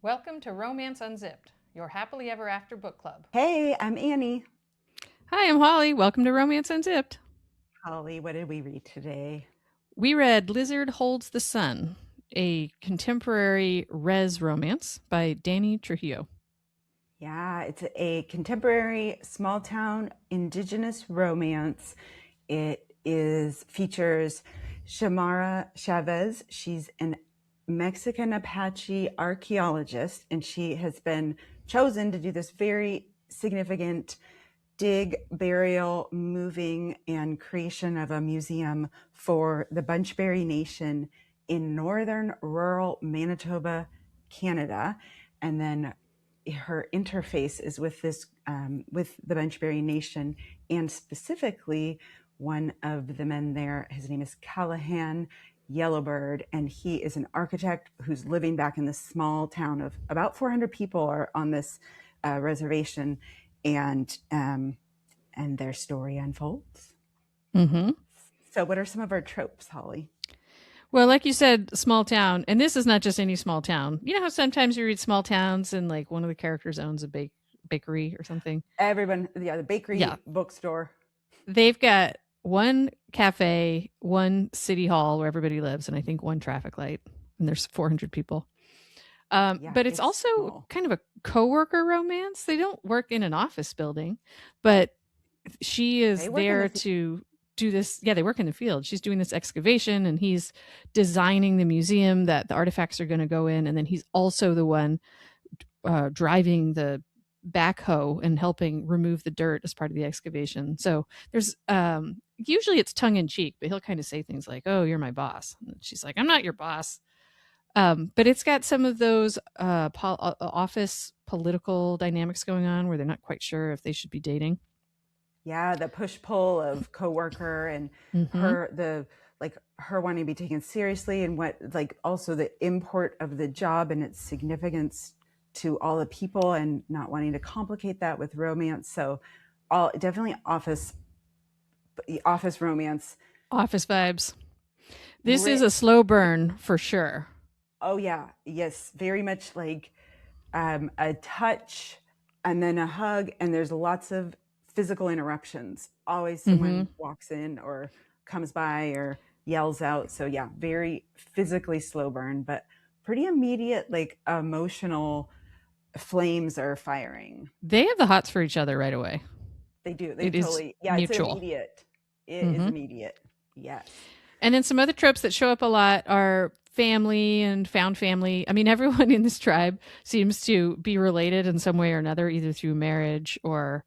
Welcome to Romance Unzipped, your happily ever after book club. Hey, I'm Annie. Hi, I'm Holly. Welcome to Romance Unzipped. Holly, what did we read today? We read Lizard Holds the Sun, a contemporary res romance by Dani Trujillo. Yeah, it's a contemporary small town Indigenous romance. It features Xiomara Chavez. She's an Mexican Apache archaeologist, and she has been chosen to do this very significant dig, burial, moving, and creation of a museum for the Bunchberry Nation in northern rural Manitoba, Canada. And then her interface is with with the Bunchberry Nation, and specifically one of the men there. His name is Callehan Yellowbird, and he is an architect who's living back in this small town of about 400 people are on this reservation, and their story unfolds. Mm-hmm. So, what are some of our tropes, Holly? Well, like you said, small town, and this is not just any small town. You know how sometimes you read small towns and like one of the characters owns a bakery or something? Everyone, yeah, the bakery, Yeah. bookstore. They've got one cafe, one city hall where everybody lives, and I think one traffic light, and there's 400 people. Yeah, But it's also small. kind of a coworker romance. They don't work in an office building, but she is there to do this. Yeah, they work in the field. She's doing this excavation, and he's designing the museum that the artifacts are going to go in. And then he's also the one driving the backhoe and helping remove the dirt as part of the excavation. So there's usually it's tongue in cheek, but he'll kind of say things like, "Oh, you're my boss." And she's like, "I'm not your boss." But it's got some of those office political dynamics going on where they're not quite sure if they should be dating. Yeah, the push pull of coworker and her wanting to be taken seriously, and what like also the import of the job and its significance to all the people, and not wanting to complicate that with romance. So, all definitely office romance. Office vibes. This is a slow burn for sure. Oh yeah, yes, very much like a touch and then a hug, and there's lots of physical interruptions. Always someone walks in or comes by or yells out. So yeah, very physically slow burn, but pretty immediate, like emotional flames are firing. They have the hots for each other right away. They do. They It is totally. Yeah, it's mutual. immediate. It is immediate. Yes. And then some other tropes that show up a lot are family and found family. I mean, everyone in this tribe seems to be related in some way or another, either through marriage or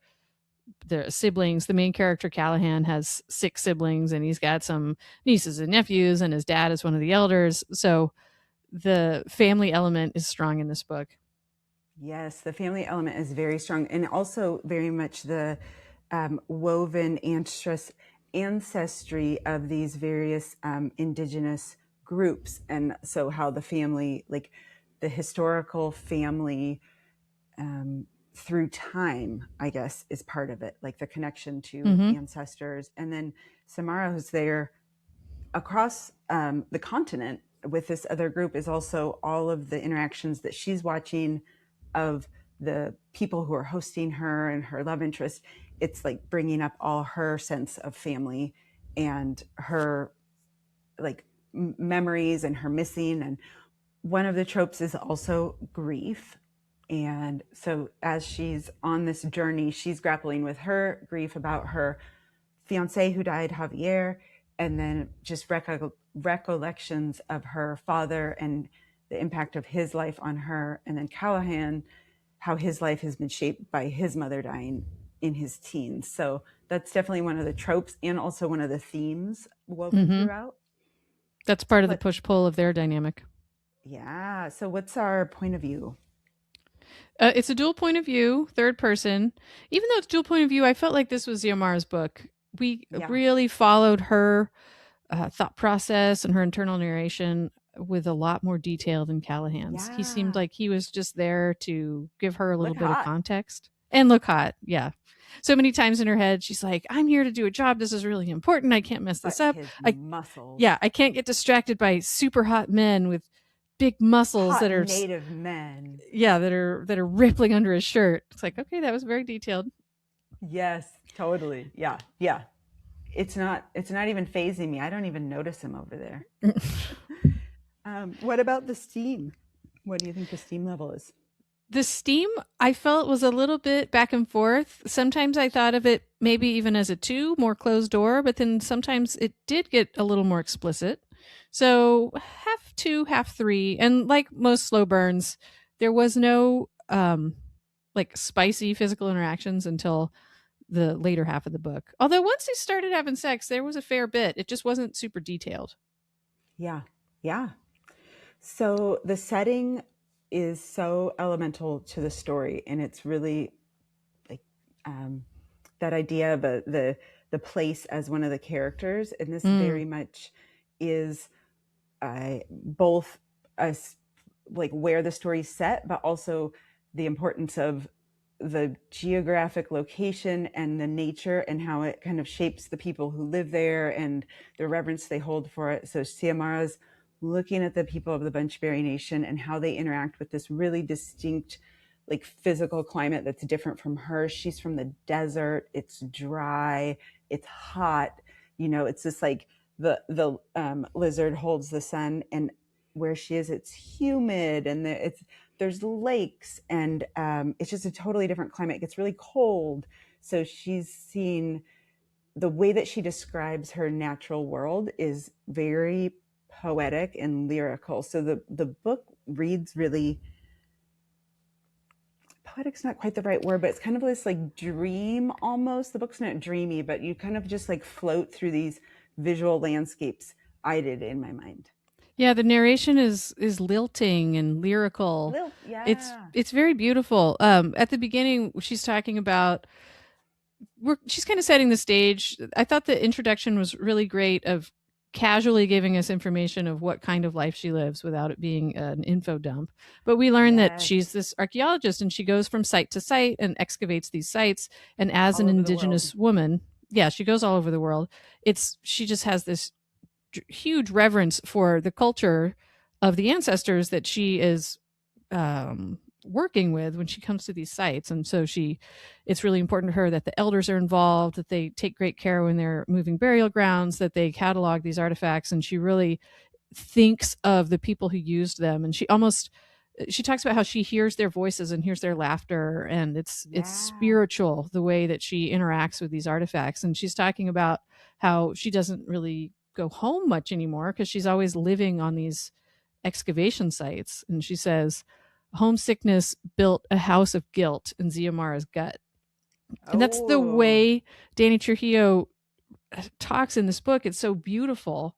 their siblings. The main character, Callehan, has 6 siblings, and he's got some nieces and nephews, and his dad is one of the elders. So the family element is strong in this book. Yes, the family element is very strong, and also very much the woven ancestry of these various indigenous groups, and so how the family, like the historical family through time, I guess, is part of it, like the connection to ancestors. And then Samara, who's there across the continent with this other group, is also all of the interactions that she's watching of the people who are hosting her and her love interest. It's like bringing up all her sense of family and her like memories and her missing. And one of the tropes is also grief. And so as she's on this journey, she's grappling with her grief about her fiance who died, Javier, and then just recollections of her father and the impact of his life on her. And then Callehan, how his life has been shaped by his mother dying in his teens. So that's definitely one of the tropes, and also one of the themes woven throughout. That's part of the push-pull of their dynamic. Yeah. So what's our point of view? It's a dual point of view, third person. Even though it's dual point of view, I felt like this was Xiomara's book. We really followed her thought process and her internal narration with a lot more detail than Callehan's. He seemed like he was just there to give her a little bit of context and look hot. Yeah. So many times in her head, she's like, "I'm here to do a job. This is really important. I can't mess this up. I can't get distracted by super hot men with big muscles Hot that are, native men. yeah, that are rippling under his shirt. It's like, okay, that was very detailed. Yes, totally. Yeah, yeah. It's not even phasing me. I don't even notice him over there. What about the steam? What do you think the steam level is? The steam, I felt, was a little bit back and forth. Sometimes I thought of it maybe even as a 2, more closed door, but then sometimes it did get a little more explicit. So half 2, half 3. And like most slow burns, there was no like spicy physical interactions until the later half of the book. Although once they started having sex, there was a fair bit. It just wasn't super detailed. Yeah, yeah. So the setting is so elemental to the story, and it's really like um, that idea of the place as one of the characters, and this Mm. very much is both us like where the story's set, but also the importance of the geographic location and the nature and how it kind of shapes the people who live there and the reverence they hold for it. So Xiomara's looking at the people of the Bunchberry Nation and how they interact with this really distinct like physical climate that's different from her. She's from the desert. It's dry, it's hot, it's just like the lizard holds the sun, and where she is, it's humid, and there's lakes, and it's just a totally different climate. It gets really cold, so she's seen the way that she describes her natural world is very poetic and lyrical. So the book reads really poetic's not quite the right word, but it's kind of this like dream almost. The book's not dreamy, but you kind of just like float through these visual landscapes. I did in my mind. Yeah, the narration is lilting and lyrical. It's Yeah. it's very beautiful. At the beginning, she's talking about she's kind of setting the stage. I thought the introduction was really great of casually giving us information of what kind of life she lives without it being an info dump. But we learn that Yes. she's this archaeologist and she goes from site to site and excavates these sites. And as All an over the world. Indigenous woman, yeah, she goes all over the world. She just has this huge reverence for the culture of the ancestors that she is working with when she comes to these sites. And so it's really important to her that the elders are involved, that they take great care when they're moving burial grounds, that they catalog these artifacts. And she really thinks of the people who used them. And she talks about how she hears their voices and hears their laughter, and it's Yeah. spiritual the way that she interacts with these artifacts. And she's talking about how she doesn't really go home much anymore because she's always living on these excavation sites. And she says homesickness built a house of guilt in Xiomara's gut. And that's the Oh. way Dani Trujillo talks in this book. It's so beautiful.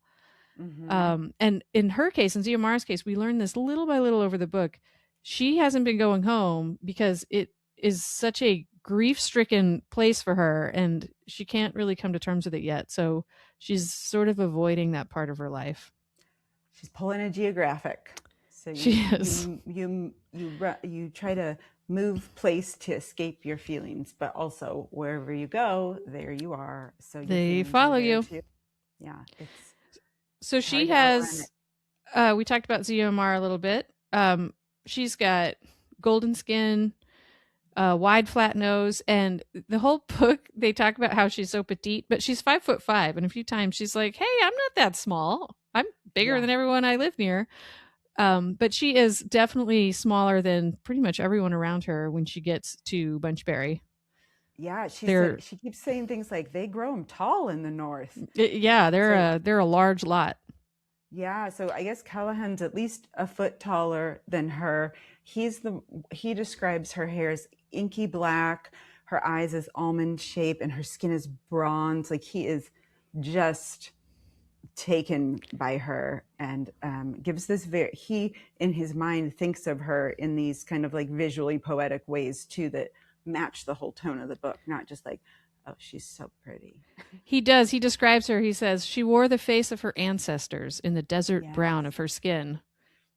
Mm-hmm. And in her case, in Xiomara's case, we learn this little by little over the book. She hasn't been going home because it is such a grief stricken place for her, and she can't really come to terms with it yet. So she's sort of avoiding that part of her life. She's pulling a geographic. So She you is. you you you try to move place to escape your feelings, but also wherever you go, there you are. So your They feelings are follow there you. too. Yeah, So it's she hard to outrun it. has, we talked about Xiomara a little bit. She's got golden skin, wide flat nose, and the whole book they talk about how she's so petite, but she's 5'5", and a few times she's like, "Hey, I'm not that small. I'm bigger Yeah. than everyone I live near." But she is definitely smaller than pretty much everyone around her when she gets to Bunchberry. Yeah, she said They're she keeps saying things like they grow them tall in the north. yeah, So they're a large lot. yeah, so I guess Callahan's at least a foot taller than her. He describes her hair as inky black, her eyes as almond shape, and her skin is bronze. Like he is just taken by her, and gives this very he in his mind thinks of her in these kind of like visually poetic ways too that match the whole tone of the book, not just like, oh, she's so pretty. He does. He describes her. He says she wore the face of her ancestors in the desert brown Yes, of her skin.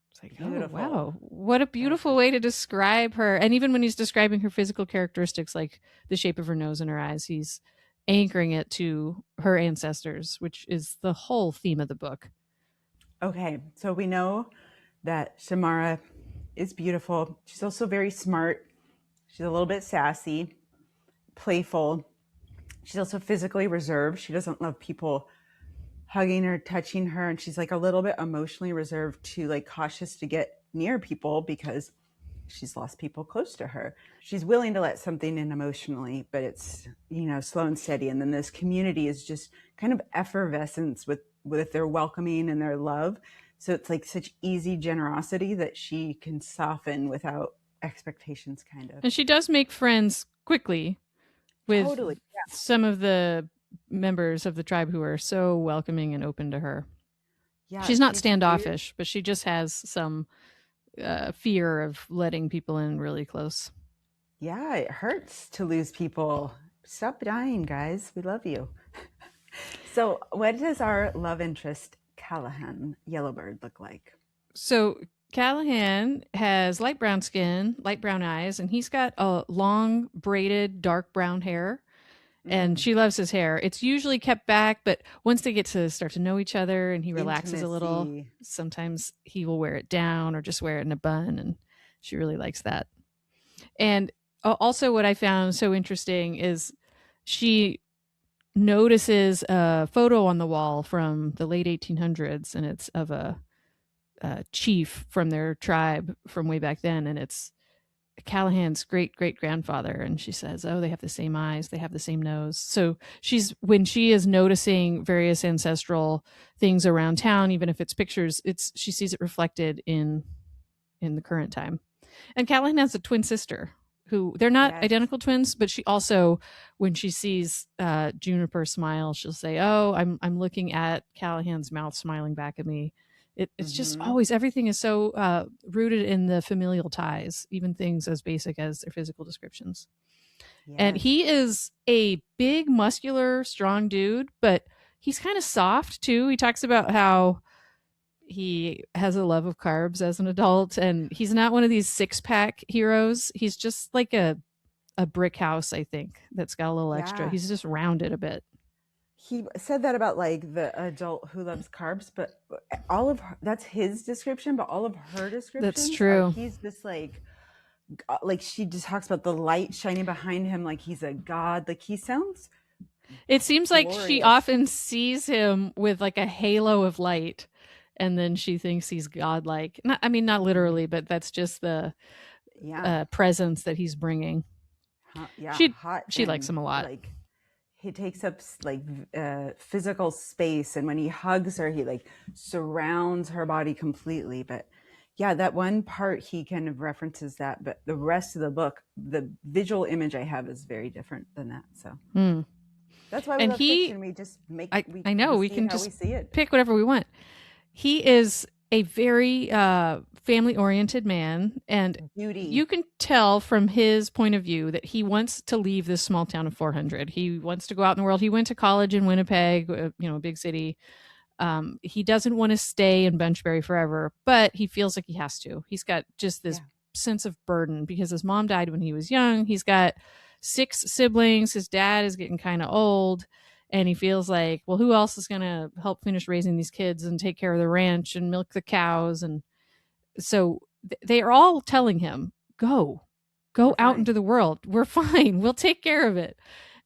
It's like, oh, beautiful. wow. What a beautiful Perfect. way to describe her. And even when he's describing her physical characteristics, like the shape of her nose and her eyes, he's anchoring it to her ancestors, which is the whole theme of the book. Okay, so we know that Xiomara is beautiful. She's also very smart. She's a little bit sassy, playful. She's also physically reserved. She doesn't love people hugging her, touching her, and she's like a little bit emotionally reserved too, like cautious to get near people because she's lost people close to her. She's willing to let something in emotionally, but it's, slow and steady. And then this community is just kind of effervescence with their welcoming and their love. So it's like such easy generosity that she can soften without expectations, kind of. And she does make friends quickly with Totally. some of the members of the tribe who are so welcoming and open to her. Yeah, She's not she's very, standoffish, but she just has some fear of letting people in really close. yeah, it hurts to lose people. Stop dying, guys. We love you. So, what does our love interest, Callahan Yellowbird, look like? So Callahan has light brown skin, light brown eyes, and he's got a long braided dark brown hair. And Mm, she loves his hair. It's usually kept back, but once they get to start to know each other and he relaxes a little, intimacy. sometimes he will wear it down or just wear it in a bun. And she really likes that. And also, what I found so interesting is she notices a photo on the wall from the late 1800s, and it's of a chief from their tribe from way back then, and it's Callahan's great great grandfather. And she says, "Oh, they have the same eyes, they have the same nose." So she's when she is noticing various ancestral things around town, even if it's pictures, it's she sees it reflected in the current time. And Callahan has a twin sister who they're not Yes. identical twins, but she also, when she sees Juniper smile, she'll say, "Oh, I'm looking at Callahan's mouth smiling back at me." It's just Mm-hmm. always everything is so rooted in the familial ties, even things as basic as their physical descriptions. And Yes. he is a big, muscular, strong dude, but he's kind of soft too. He talks about how he has a love of carbs as an adult, and he's not one of these six-pack heroes. He's just like a brick house, I think, that's got a little extra. Yeah. He's just rounded a bit. He said that about like the adult who loves carbs, but all of her, that's his description, but all of her That's descriptions are true. he's this like she just talks about the light shining behind him like he's a god. Like he sounds It seems like she glorious. often sees him with like a halo of light, and then she thinks he's godlike. Not, I mean, not Mm, literally, but that's just the yeah. presence that he's bringing. Yeah, She hot she likes and him a lot. like he takes up like physical space, and when he hugs her he like surrounds her body completely. But yeah, that one part he kind of references that, but the rest of the book, the visual image I have is very different than that. So Hmm. that's why we And love he, fiction. We just I know we we see it can how just we see it. pick whatever we want. He is a very family oriented man, and you Duty. can tell from his point of view that he wants to leave this small town of 400. He wants to go out in the world. He went to college in Winnipeg, a big city. He doesn't want to stay in Bunchberry forever, but he feels like he has to. He's got just this Yeah, sense of burden because his mom died when he was young. He's got six siblings. His dad is getting kind of old. And he feels like, well, who else is going to help finish raising these kids and take care of the ranch and milk the cows? And so they are all telling him, go we're out fine. into the world. We're fine. We'll take care of it.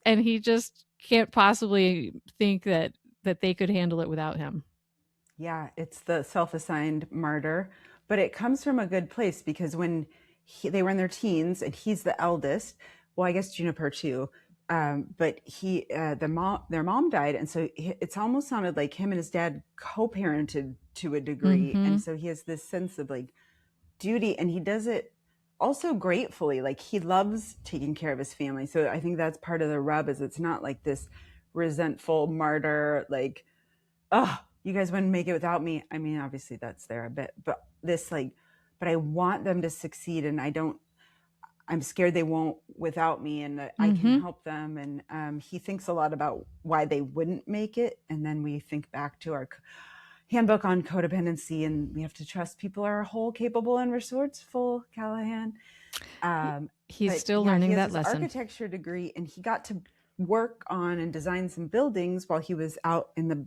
And he just can't possibly think that they could handle it without him. Yeah, it's the self-assigned martyr, but it comes from a good place because when they were in their teens and he's the eldest, well, I guess Juniper too, but their mom died, and so it's almost sounded like him and his dad co-parented to a degree, Mm-hmm. and so he has this sense of like duty, and he does it also gratefully. Like he loves taking care of his family, so I think that's part of the rub is it's not like this resentful martyr like, oh, you guys wouldn't make it without me. I mean, obviously that's there a bit, but this like, but I want them to succeed, and I'm scared they won't without me, and that I can Mm-hmm. help them. And he thinks a lot about why they wouldn't make it, and then we think back to our handbook on codependency, and we have to trust people are whole, capable, and resourceful. Callahan. He's But still yeah, he learning has that this lesson. architecture degree, and he got to work on and design some buildings while he was out in the,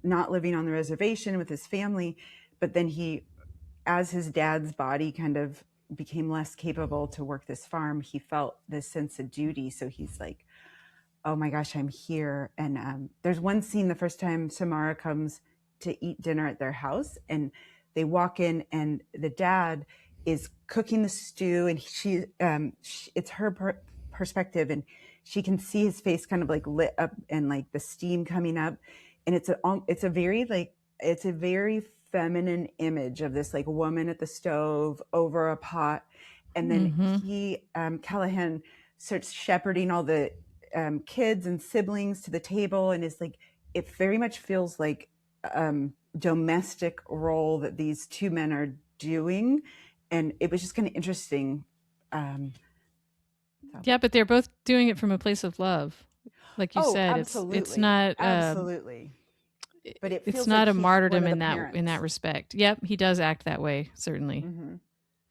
not living on the reservation with his family. But then he as his dad's body kind of became less capable to work this farm, he felt this sense of duty. So he's like, oh my gosh, I'm here. And there's one scene the first time Xiomara comes to eat dinner at their house, and they walk in, and the dad is cooking the stew, and it's her perspective, and she can see his face kind of like lit up and like the steam coming up, and it's a very feminine image of this like woman at the stove over a pot, and then Callehan starts shepherding all the kids and siblings to the table, and is like, it very much feels like domestic role that these two men are doing, and it was just kind of interesting. Yeah, but they're both doing it from a place of love, like you said. It's Absolutely, not absolutely. But it it's feels like not a he's one martyrdom of the in that parents. respect. Yep, he does act that way, certainly. Mm-hmm.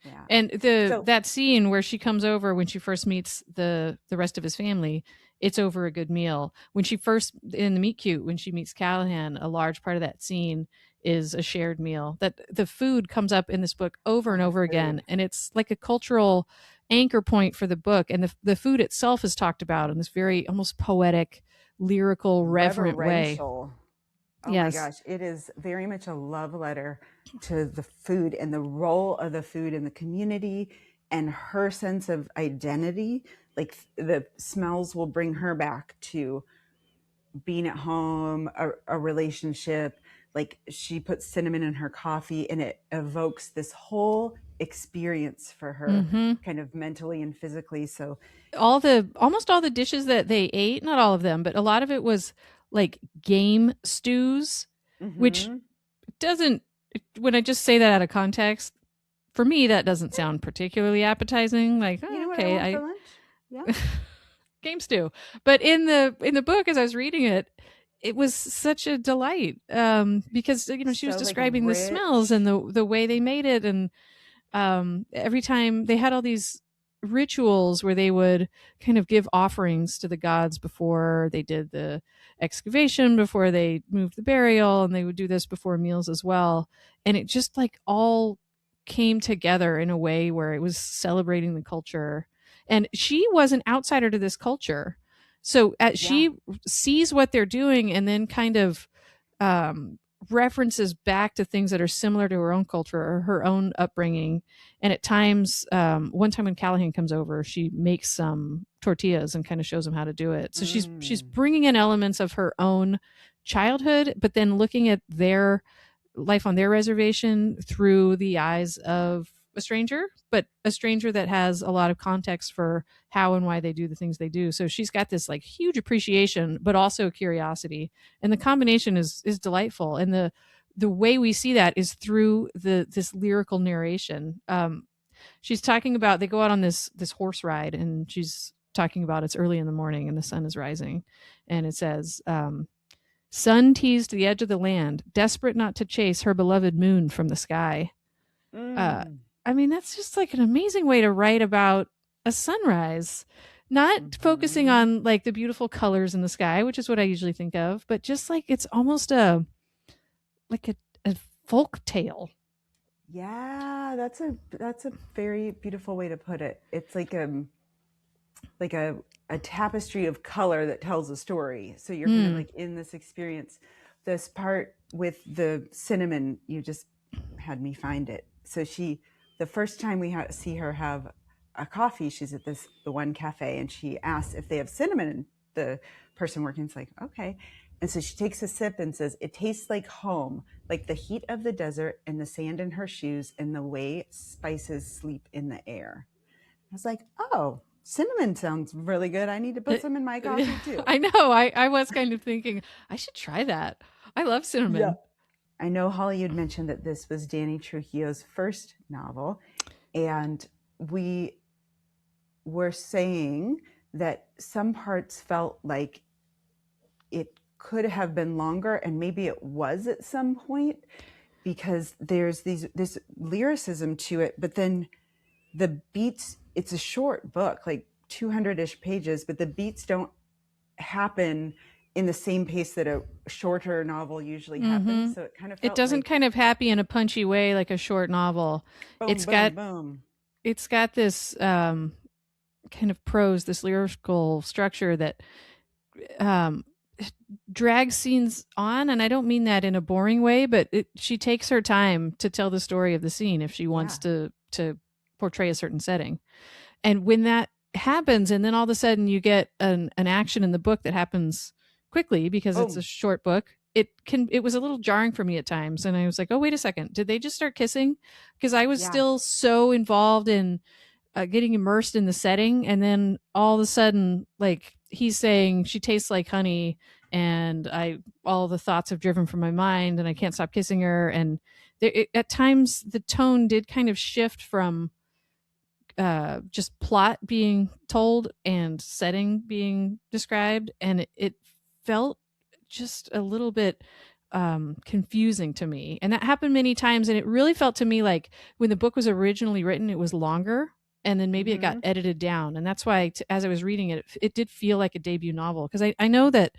Yeah. And So that scene where she comes over when she first meets the rest of his family, it's over a good meal. When she first in the meet cute, when she meets Callehan, a large part of that scene is a shared meal. That the food comes up in this book over and the over again, food, and it's like a cultural anchor point for the book. And the food itself is talked about in this very almost poetic, lyrical, reverent way. reverential. Oh my Yes. gosh, it is very much a love letter to the food and the role of the food in the community and her sense of identity. Like the smells will bring her back to being at home, a relationship. Like she puts cinnamon in her coffee, and it evokes this whole experience for her, Mm-hmm. kind of mentally and physically. So Almost all the dishes that they ate, not all of them, but a lot of it was like game stews, which mm-hmm. doesn't, when I just say that out of context, for me that doesn't sound particularly appetizing. Like, You oh, know what I okay, want for I lunch? Yeah. game stew. But in the book, as I was reading it, it was such a delight, because she was So like describing the smells and rich. the way they made it, and every time they had all these rituals where they would kind of give offerings to the gods before they did the excavation, before they moved the burial, and they would do this before meals as well. And it just like all came together in a way where it was celebrating the culture. And she was an outsider to this culture. So Yeah. she sees what they're doing and then kind of um, references back to things that are similar to her own culture or her own upbringing. And at times, one time when Callehan comes over, she makes some tortillas and kind of shows them how to do it. So she's Mm. bringing in elements of her own childhood, but then looking at their life on their reservation through the eyes of a stranger, but a stranger that has a lot of context for how and why they do the things they do. So she's got this like huge appreciation, but also curiosity, and the combination is delightful. And the way we see that is through this lyrical narration. She's talking about, they go out on this horse ride, and she's talking about it's early in the morning and the sun is rising, and it says, sun teased the edge of the land, desperate not to chase her beloved moon from the sky. Uh, Mm. I mean, that's just like an amazing way to write about a sunrise. Not focusing Mm-hmm. on like the beautiful colors in the sky, which is what I usually think of, but just like it's almost a like a folk tale. Yeah, that's a very beautiful way to put it. It's like a tapestry of color that tells a story. So you're kind of Mm. like in this experience. This part with the cinnamon, you just had me find it. So the first time see her have a coffee, she's at the one cafe, and she asks if they have cinnamon. And the person working's like, okay. And so she takes a sip and says, it tastes like home, like the heat of the desert and the sand in her shoes and the way spices sleep in the air. I was like, oh, cinnamon sounds really good. I need to put some in my coffee too. I know. I was kind of thinking I should try that. I love Yeah. cinnamon. I know, Holly, you'd mentioned that this was Dani Trujillo's first novel, and we were saying that some parts felt like it could have been longer, and maybe it was at some point, because there's this lyricism to it, but then the beats, it's a short book, like 200-ish pages, but the beats don't happen in the same pace that a shorter novel usually Mm-hmm. happens. So it kind of It felt doesn't like kind of happy in a punchy way like a short novel. boom, It's got boom, boom. it's got this kind of prose, this lyrical structure that um, drags scenes on, and I don't mean that in a boring way, but she takes her time to tell the story of the scene if she wants Yeah. to portray a certain setting. And when that happens, and then all of a sudden you get an action in the book that happens quickly because it's a Boom. short book, it was a little jarring for me at times, and I was like, oh wait a second, did they just start kissing? Because I was Yeah. still so involved in getting immersed in the setting, and then all of a sudden, like he's saying, she tastes like honey, and all the thoughts have driven from my mind, and I can't stop kissing her. And at times, the tone did kind of shift from just plot being told and setting being described, and it felt just a little bit confusing to me. And that happened many times, and it really felt to me like when the book was originally written, it was longer, and then maybe it got Mm-hmm. edited down. And that's why, as I was reading it, it did feel like a debut novel, because I know that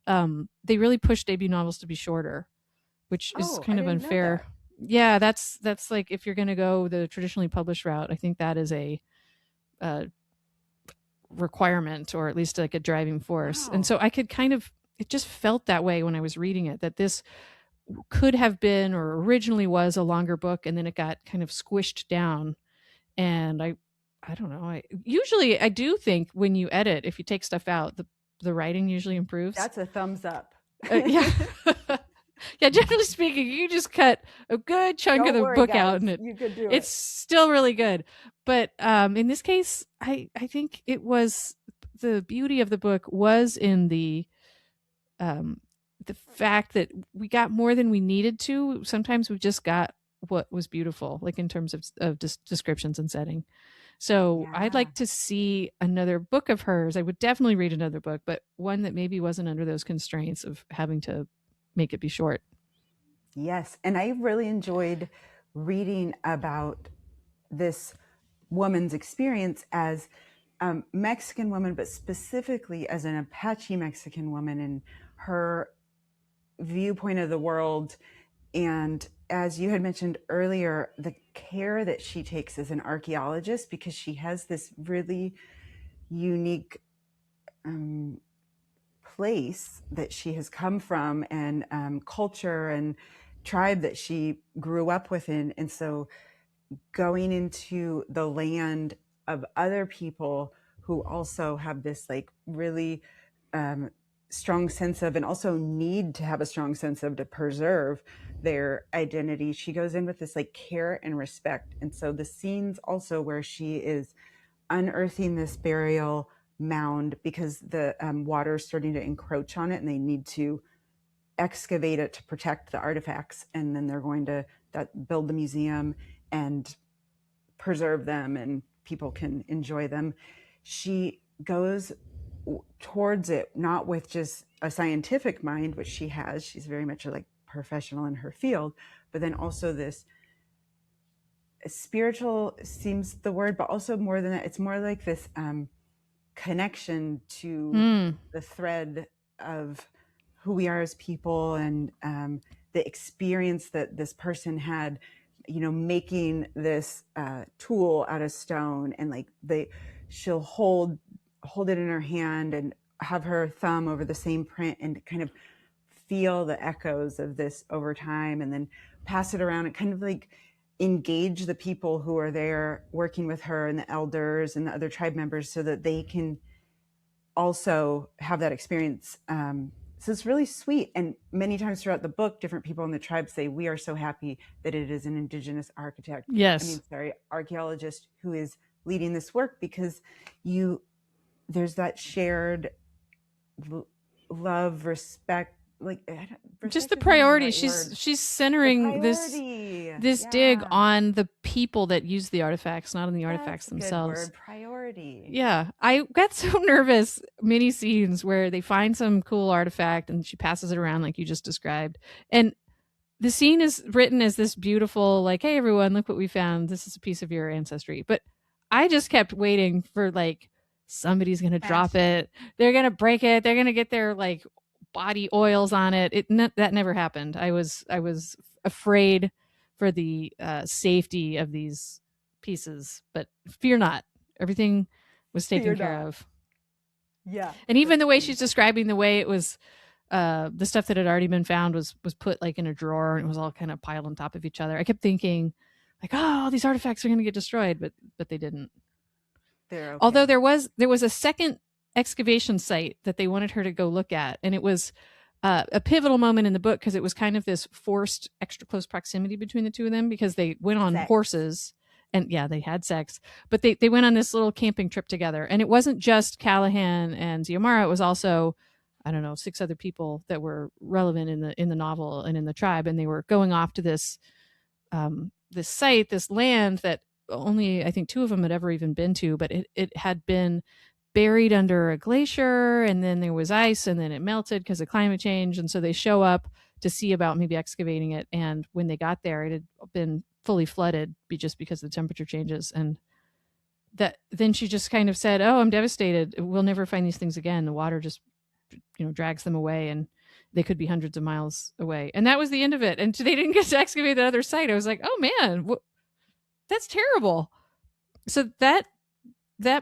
they really push debut novels to be shorter, which is Oh, I kind of didn't know unfair. that. Yeah, that's like if you're going to go the traditionally published route, I think that is a requirement, or at least like a driving force. And Wow. so I could kind of, it just felt that way when I was reading it, that this could have been, or originally was, a longer book, and then it got kind of squished down. And I don't know. I do think when you edit, if you take stuff out, the writing usually improves. That's a thumbs up. Yeah. Yeah, generally speaking, you just cut a good chunk of Don't the worry, book out, guys. and You could do it's it. still really good. But in this case, I think it was, the beauty of the book was in um, the fact that we got more than we needed to. Sometimes we just got what was beautiful, like in terms of descriptions and setting. So I'd Yeah. like to see another book of hers. I would definitely read another book, but one that maybe wasn't under those constraints of having to make it be short. Yes. And I really enjoyed reading about this woman's experience as a Mexican woman, but specifically as an Apache Mexican woman, and her viewpoint of the world. And as you had mentioned earlier, the care that she takes as an archaeologist, because she has this really unique um, place that she has come from, and culture and tribe that she grew up within. And so going into the land of other people who also have this like really um, strong sense of, and also need to have a strong sense of, to preserve their identity, she goes in with this like care and respect. And so the scenes also where she is unearthing this burial mound because the water is starting to encroach on it, and they need to excavate it to protect the artifacts, and then they're going to build the museum and preserve them, and people can enjoy them. She goes towards it not with just a scientific mind, which she has, she's very much like professional in her field, but then also this spiritual seems the word, but also more than that, it's more like this connection to Mm. the thread of who we are as people, and the experience that this person had, making this tool out of stone, and like she'll hold it in her hand and have her thumb over the same print, and kind of feel the echoes of this over time, and then pass it around and kind of like engage the people who are there working with her, and the elders and the other tribe members, so that they can also have that experience. So it's really sweet. And many times throughout the book, different people in the tribe say, we are so happy that it is an Indigenous Yes. archaeologist who is leading this work, because there's that shared love, respect, like Just the respect isn't even the priority. right She's word. she's The centering priority. this dig Yeah. on the people that use the artifacts, not on the artifacts That's a good themselves. word. Priority. Yeah, I got so nervous many scenes where they find some cool artifact and she passes it around like you just described. And the scene is written as this beautiful, like, hey everyone, look what we found. This is a piece of your ancestry. But I just kept waiting for like somebody's gonna Smash drop it. it. They're gonna break it. They're gonna get their like body oils on it. That never happened. I was afraid for the safety of these pieces, but fear not. Everything was taken Fear care not. of. Yeah, And even that's the way funny. she's describing the way it was, the stuff that had already been found was put like in a drawer and it was all kind of piled on top of each other. I kept thinking, like, oh, these artifacts are going to get destroyed, but they didn't. They're Although okay. there was a second excavation site that they wanted her to go look at, and it was a pivotal moment in the book because it was kind of this forced extra close proximity between the two of them because they went on Sex. horses and yeah, they had sex, but they went on this little camping trip together, and it wasn't just Callehan and Xiomara, it was also, I don't know, 6 other people that were relevant in the novel and in the tribe, and they were going off to this site, this land that only I think 2 of them had ever even been to, but it had been buried under a glacier, and then there was ice, and then it melted because of climate change, and so they show up to see about maybe excavating it, and when they got there, it had been fully flooded just because of the temperature changes, and that then she just kind of said, "Oh, I'm devastated. We'll never find these things again. The water just drags them away, and they could be hundreds of miles away." And that was the end of it. And they didn't get to excavate that other site. I was like, "Oh man, that's terrible." So that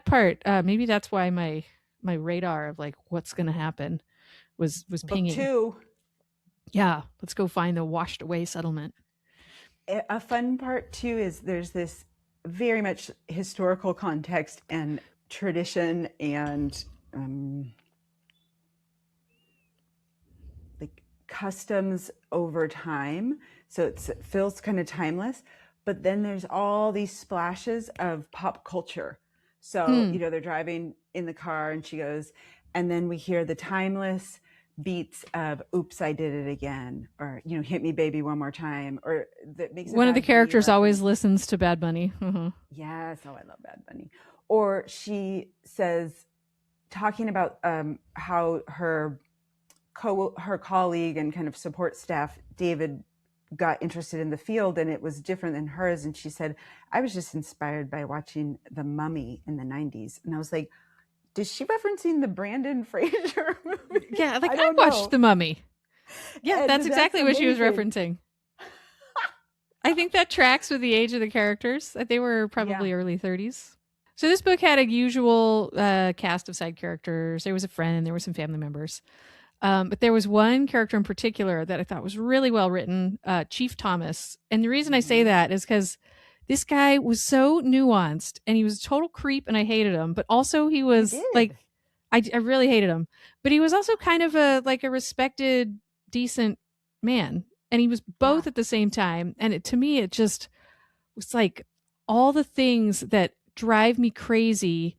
part, maybe that's why my radar of like what's going to happen was Book pinging. 2. Yeah, let's go find the washed away settlement. A fun part too is there's this very much historical context and tradition and like customs over time. So it feels kind of timeless. But then there's all these splashes of pop culture. So, Hmm. they're driving in the car and she goes, and then we hear the timeless beats of "Oops, I Did It Again," or, "Hit Me Baby One More Time," or that makes a One of the Bad Bunny characters always reference. listens to Bad Bunny. Uh-huh. Yes, oh, I love Bad Bunny. Or she says, talking about how her colleague and kind of support staff, David, got interested in the field and it was different than hers. And she said, "I was just inspired by watching The Mummy in the 90s." And I was like, "Is she referencing the Brandon Fraser movie?" Yeah, like I I don't watched know. The Mummy. Yeah, And that's that's exactly what she was amazing. referencing. I think that tracks with the age of the characters. They were Yeah. probably early 30s. So this book had a usual cast of side characters. There was a friend, there were some family members. But there was one character in particular that I thought was really well written, Chief Thomas. And the reason I say Mm-hmm. that is because this guy was so nuanced and he was a total creep and I hated him. But also he You was like, did. I really hated him. But he was also kind of a respected, decent man. And he was Yeah. both at the same time. And to me, it just was like all the things that drive me crazy.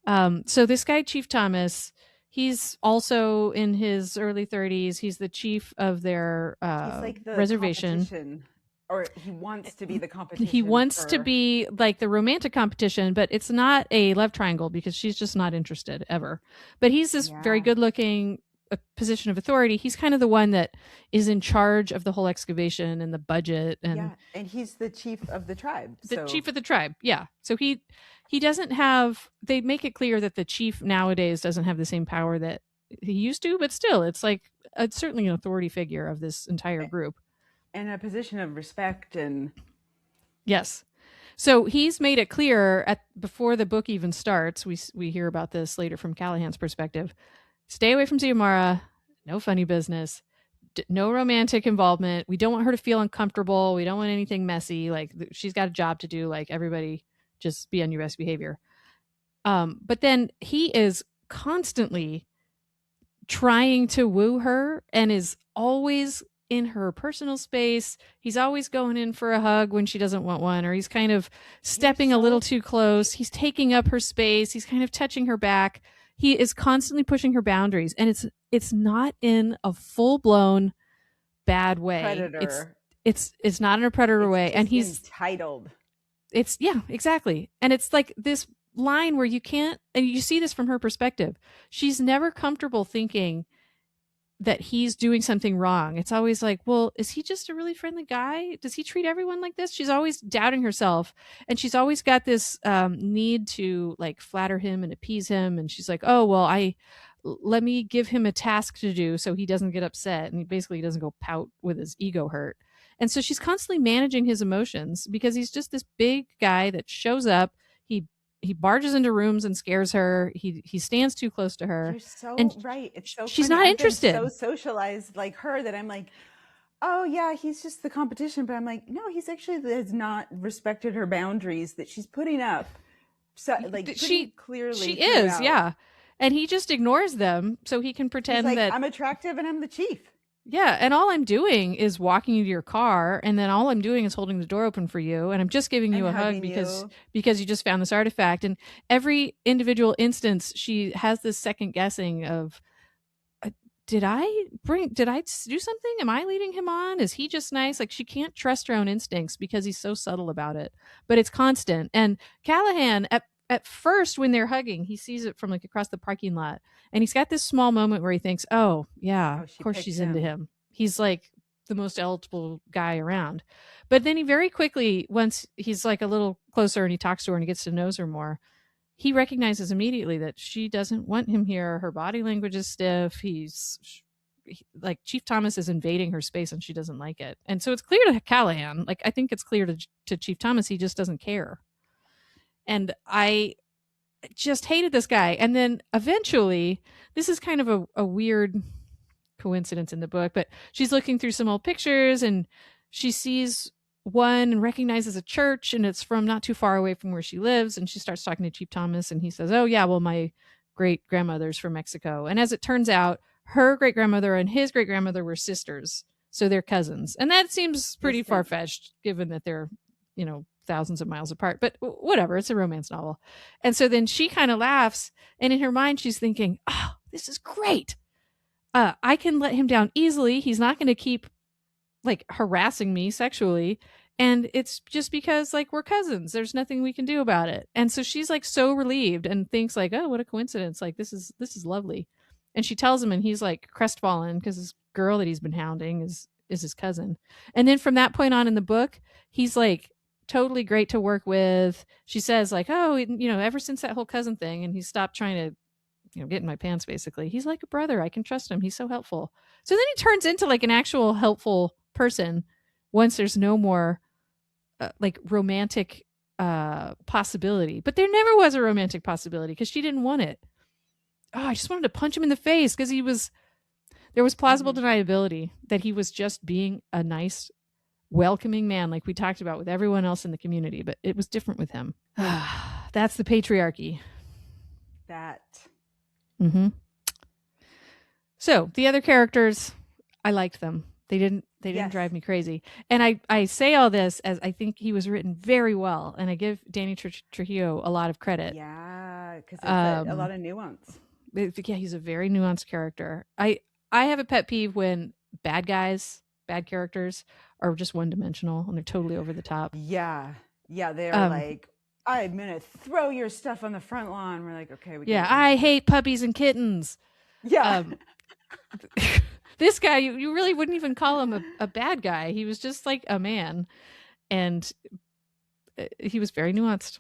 So this guy, Chief Thomas, he's also in his early 30s. He's the chief of their He's like the reservation. competition, or he wants to be the He competition wants to for. be like the romantic competition, but it's not a love triangle because she's just not interested ever. But he's this very Yeah. good looking position of authority. He's kind of the one that is in charge of the whole excavation and the budget and Yeah. And he's the chief of the tribe. the So, chief of the tribe. Yeah. So he doesn't have, they make it clear that the chief nowadays doesn't have the same power that he used to, but still it's like certainly an authority figure of this entire group. in a position of respect and. Yes. So he's made it clear at before the book even starts. We hear about this later from Callahan's perspective. Stay away from Xiomara. No funny business. No romantic involvement. We don't want her to feel uncomfortable. We don't want anything messy. Like she's got a job to do. Like everybody, just be on your best behavior. But then he is constantly trying to woo her and is always in her personal space. He's always going in for a hug when she doesn't want one, or he's kind of You're stepping a little so. too close. He's taking up her space. He's kind of touching her back. He is constantly pushing her boundaries, and it's not in a full blown bad way. It's Predator. it's not in a predator It's way, and just he's entitled. it's yeah, exactly. And it's like this line where you can't, and you see this from her perspective. She's never comfortable thinking that he's doing something wrong. It's always like, well, is he just a really friendly guy? Does he treat everyone like this? She's always doubting herself. And she's always got this need to like flatter him and appease him. And she's like, oh, well, let me give him a task to do so he doesn't get upset and he basically doesn't go pout with his ego hurt. And so she's constantly managing his emotions because he's just this big guy that shows up. He barges into rooms and scares her. He stands too close to her, You're and so right. It's so she's funny. not I've been interested. so socialized like her that I'm like, oh yeah, he's just the competition. But I'm like, no, he's actually has not respected her boundaries that she's putting up, so, like pretty She clearly is, throughout. yeah. And he just ignores them so he can He's pretend like, that, I'm attractive and I'm the chief. yeah, and all I'm doing is walking you to your car, and then all I'm doing is holding the door open for you, and I'm just giving you And a hug hugging you. because you just found this artifact. And every individual instance, she has this second guessing of, uh, did I do something? Am I leading him on? Is he just nice? Like she can't trust her own instincts because he's so subtle about it. But it's constant. And Callahan at first when they're hugging, he sees it from like across the parking lot. And he's got this small moment where he thinks, "Oh, yeah, Oh, of she course picked she's into him. him. He's like the most eligible guy around." But then he very quickly, once he's like a little closer and he talks to her and he gets to know her more, he recognizes immediately that she doesn't want him here. Her body language is stiff. Like Chief Thomas is invading her space and she doesn't like it. And so it's clear to Callahan, like I think it's clear to Chief Thomas, he just doesn't care. And I just hated this guy. And then eventually, this is kind of a weird coincidence in the book, but she's looking through some old pictures and she sees one and recognizes a church and it's from not too far away from where she lives. And she starts talking to Chief Thomas and he says, "Oh, yeah, well, my great grandmother's from Mexico." And as it turns out, her great grandmother and his great grandmother were sisters. So they're cousins. And that seems pretty far Distant. fetched given that they're, thousands of miles apart, but whatever. It's a romance novel. And so then she kind of laughs. And in her mind, she's thinking, "Oh, this is great. I can let him down easily. He's not going to keep like harassing me sexually. And it's just because like we're cousins. There's nothing we can do about it." And so she's like so relieved and thinks like, "Oh, what a coincidence. Like this is lovely." And she tells him and he's like crestfallen because this girl that he's been hounding is his cousin. And then from that point on in the book, he's like totally great to work with. She says like, "Oh, ever since that whole cousin thing," and he stopped trying to get in my pants basically. "He's like a brother. I can trust him. He's so helpful." So then he turns into like an actual helpful person once there's no more like romantic possibility. But there never was a romantic possibility because she didn't want it. Oh, I just wanted to punch him in the face because there was plausible Mm-hmm. deniability that he was just being a nice, welcoming man like we talked about with everyone else in the community, but it was different with him. That's the patriarchy. That. Mm-hmm. So the other characters, I liked them. They didn't Yes. drive me crazy. And I say all this as I think he was written very well, and I give Dani Trujillo a lot of credit. Yeah, because it's a Um, lot of nuance. yeah, he's a very nuanced character. I have a pet peeve when bad characters, are just one dimensional and they're totally over the top. Yeah. Yeah, they're Um, like, I'm gonna throw your stuff on the front lawn. We're like, okay, we get yeah, it. We I understand. hate puppies and kittens. Yeah. Um, this guy, you really wouldn't even call him a bad guy. He was just like a man, and he was very nuanced.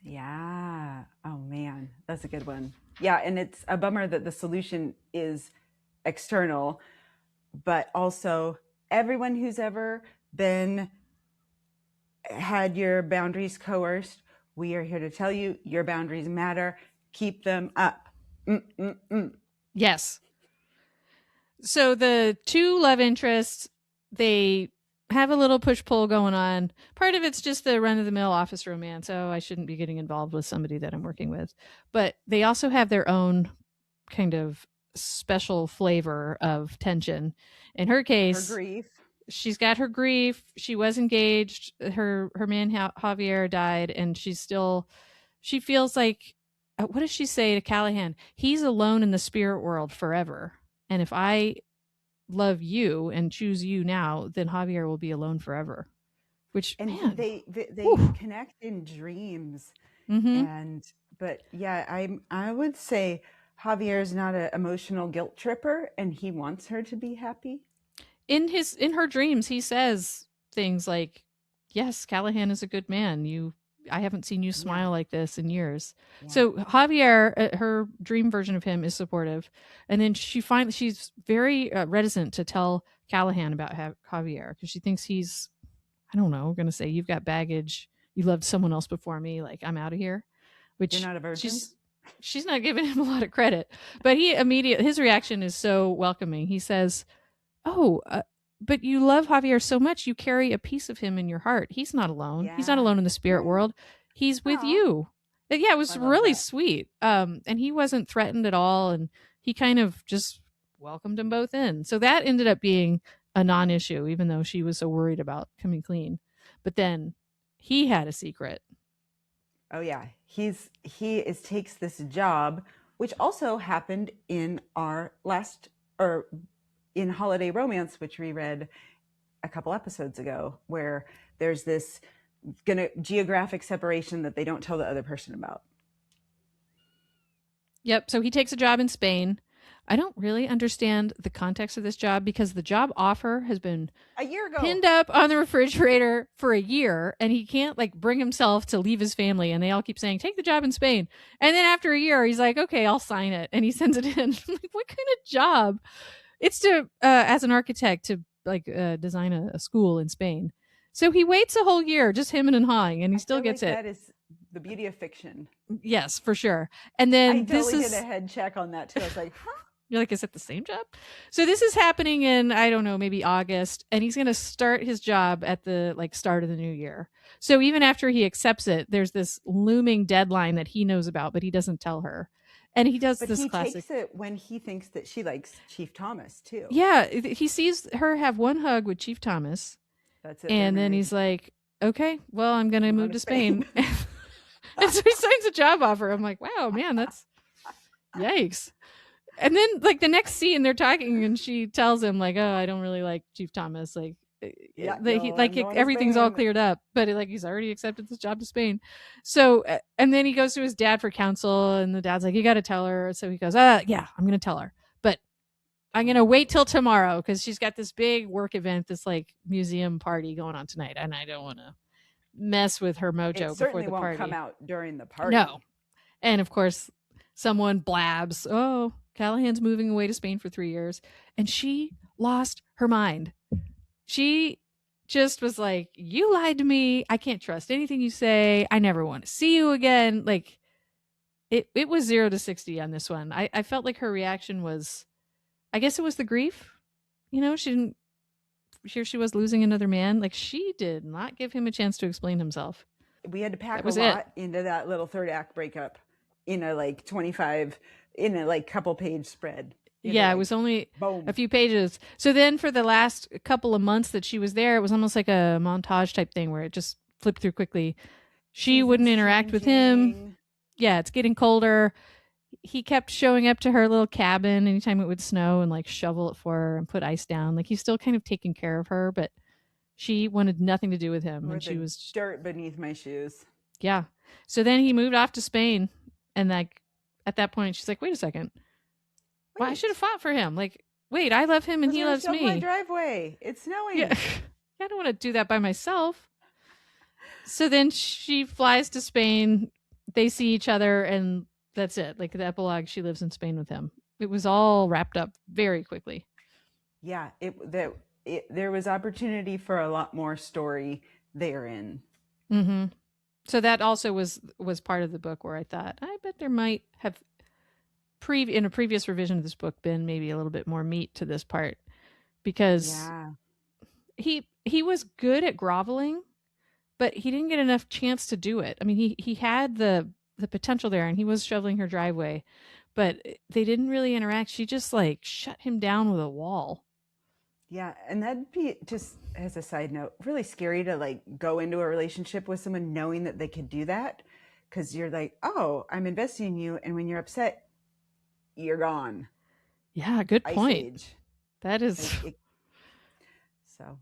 Yeah. Oh man, that's a good one. Yeah, and it's a bummer that the solution is external, but also everyone who's ever been had your boundaries coerced, we are here to tell you your boundaries matter. Keep them up. Mm-mm-mm. Yes. So the two love interests, they have a little push pull going on. Part of it's just the run of the mill office romance. Oh, I shouldn't be getting involved with somebody that I'm working with. But they also have their own kind of special flavor of tension. In her Her case, grief. she's got her grief. She was engaged. Her man Javier died, and she feels like, what does she say to Callahan? He's alone in the spirit world forever. And if I love you and choose you now, then Javier will be alone forever. Which, And man, they whew. connect in dreams. Mm-hmm. And but yeah, I would say Javier is not an emotional guilt tripper, and he wants her to be happy. In her dreams, he says things like, "Yes, Callahan is a good man. You I haven't seen you Yeah. smile like this in years. Yeah. So Javier, her dream version of him is supportive. And then she's very reticent to tell Callahan about Javier because she thinks he's, I don't know, going to say, you've got baggage. You loved someone else before me. Like, I'm out of here, You're which not a virgin? she's not giving him a lot of credit. But his reaction is so welcoming. He says, oh, but you love Javier so much, you carry a piece of him in your heart. He's not alone. He's not Yeah. alone in the spirit Yeah. world. He's with Oh, you. And yeah, it I was love really that. sweet. And he wasn't threatened at all. And he kind of just welcomed them both in. So that ended up being a non issue, even though she was so worried about coming clean. But then he had a secret. Oh yeah, he is takes this job, which also happened in our last or in Holiday Romance, which we read a couple episodes ago, where there's this geographic separation that they don't tell the other person about. Yep. So he takes a job in Spain. I don't really understand the context of this job because the job offer has been A year ago. pinned up on the refrigerator for a year and he can't like bring himself to leave his family, and they all keep saying take the job in Spain, and then after a year he's like, okay, I'll sign it, and he sends it in. Like, what kind of job? It's to as an architect to like design a school in Spain. So he waits a whole year, just him and hawing, and he I still feel gets like it. that is the beauty of fiction. Yes, for sure. And I then this totally did a is, head check on that too. I was like, huh? you're like, is it the same job? So this is happening in, I don't know, maybe August, and he's going to start his job at the like start of the new year. So even after he accepts it, there's this looming deadline that he knows about, but he doesn't tell her. And he does But this he classic. takes it when he thinks that she likes Chief Thomas too. Yeah, he sees her have one hug with Chief Thomas, That's it. They're and then married. he's like, okay, well, I'm going to I'm going move to to Spain. Spain. And so he signs a job offer. I'm like, wow, man, that's yikes. And then like the next scene they're talking and she tells him like, oh, I don't really like Chief Thomas, like Yeah, he no, I'm like going to everything's all Spain. cleared up, but like he's already accepted this job to Spain. So and then he goes to his dad for counsel, and the dad's like, you got to tell her. So he goes, yeah, I'm gonna tell her, but I'm gonna wait till tomorrow because she's got this big work event, this like museum party going on tonight, and I don't want to mess with her It mojo before certainly the won't come party. out during the No. party. And of course, someone blabs, oh, Callahan's moving away to Spain for 3 years. And she lost her mind. She just was like, you lied to me. I can't trust anything you say. I never want to see you again. Like, it was 0 to 60 on this one. I felt like her reaction was, I guess it was the grief. You know, she didn't, here she was losing another man. Like, she did not give him a chance to explain himself. We had to That pack a was it. lot into that little third act breakup in a like 25 in a like couple page spread. Yeah, it Like was only a boom. few pages. So then for the last couple of months that she was there, it was almost like a montage type thing where it just flipped through quickly. She wouldn't Seasons interact with him. changing. Yeah, it's getting colder. He kept showing up to her little cabin anytime it would snow and like shovel it for her and put ice down. Like he's still kind of taking care of her, but she wanted nothing to do with him. Or And she the was, dirt beneath my shoes. yeah. So then he moved off to Spain. And like at that point, she's like, wait a second. Well, I should have Wait, fought for him. Like, wait, I love him I and was he gonna loves shovel my me. driveway. It's Yeah. snowing. I don't want to do that by myself. So then she flies to Spain. They see each other, and that's it. Like the epilogue, she lives in Spain with him. It was all wrapped up very quickly. Yeah, there was opportunity for a lot more story therein. Mm-hmm. So that also was part of the book where I thought, I bet there might have in a previous revision of this book been maybe a little bit more meat to this part, because Yeah. he was good at groveling, but he didn't get enough chance to do it. I mean, he had the potential there, and he was shoveling her driveway, but they didn't really interact. She just like shut him down with a wall. Yeah, and that'd be, just as a side note, really scary to like go into a relationship with someone knowing that they could do that, because you're like, oh, I'm investing in you, and when you're upset, you're gone. Yeah, good Ice point. age. That is. So,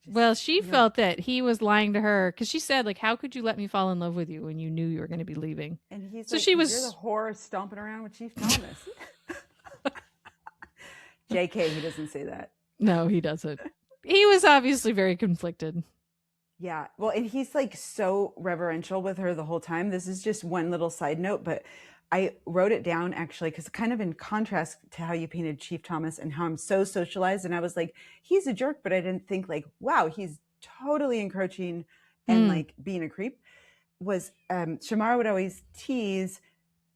just, Well, she felt that he was lying to her because she said, like, how could you let me fall in love with you when you knew you were going to be leaving? and he's So like, she because you're the was, whore stomping around with Chief Thomas. JK, he doesn't say that. no, he doesn't. He was obviously very conflicted. Yeah. Well, and he's like so reverential with her the whole time. This is just one little side note, but I wrote it down actually because kind of in contrast to how you painted Chief Thomas and how I'm so socialized. And I was like, he's a jerk, but I didn't think like, wow, he's totally encroaching and Mm. like being a creep. Was Xiomara would always tease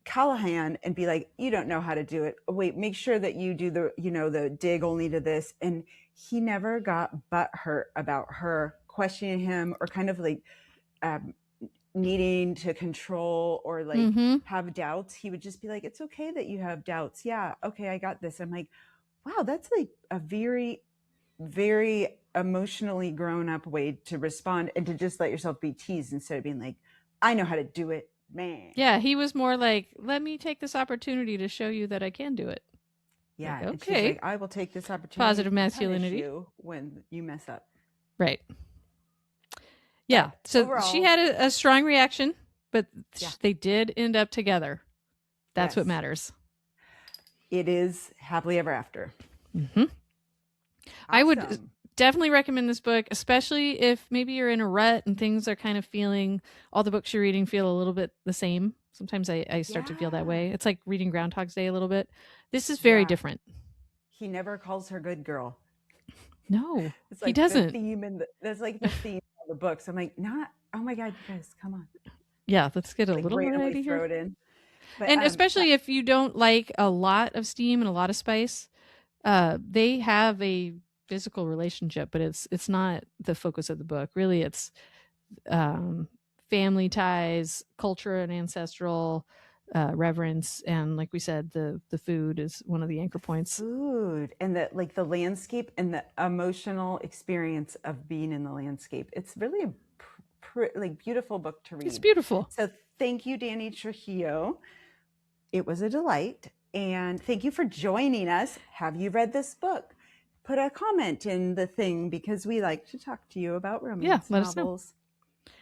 Callehan and be like, you don't know how to do it. Wait, make sure that you do the, the dig only to this. And he never got butthurt about her questioning him or kind of like um, needing to control or like Mm-hmm. have doubts. He would just be like, it's okay that you have doubts. Yeah. Okay. I got this. I'm like, wow, that's like a very, very emotionally grown up way to respond and to just let yourself be teased instead of being like, I know how to do it, man. Yeah, he was more like, let me take this opportunity to show you that I can do it. Like, Yeah. And she's okay. like, I will take this opportunity Positive to punish masculinity. you when you mess up. Right. Yeah. But So she overall, had a strong reaction, but yeah. they did end up together. That's Yes. what matters. It is happily ever after. Mm-hmm. Awesome. I would definitely recommend this book, especially if maybe you're in a rut and things are kind of feeling, all the books you're reading feel a little bit the same. Sometimes I start to feel that way. It's like reading Groundhog's Day a little bit. This is very different. He never calls her good girl. No, it's like he doesn't. The theme and that's like the theme of the books. I'm like, not. Oh my god, you guys, come on. Yeah, let's get a like little variety here. Throw it in. But, and especially if you don't like a lot of steam and a lot of spice, they have a physical relationship, but it's not the focus of the book. Really, it's family ties, culture and ancestral reverence, and like we said, the food is one of the anchor points. Food and the landscape and the emotional experience of being in the landscape. It's really a beautiful book to read. It's beautiful. So thank you, Dani Trujillo. It was a delight. And thank you for joining us. Have you read this book? Put a comment in the thing because we like to talk to you about romance novels.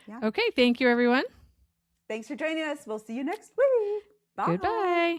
Yeah. Okay. Thank you, everyone. Thanks for joining us. We'll see you next week. Bye. Goodbye.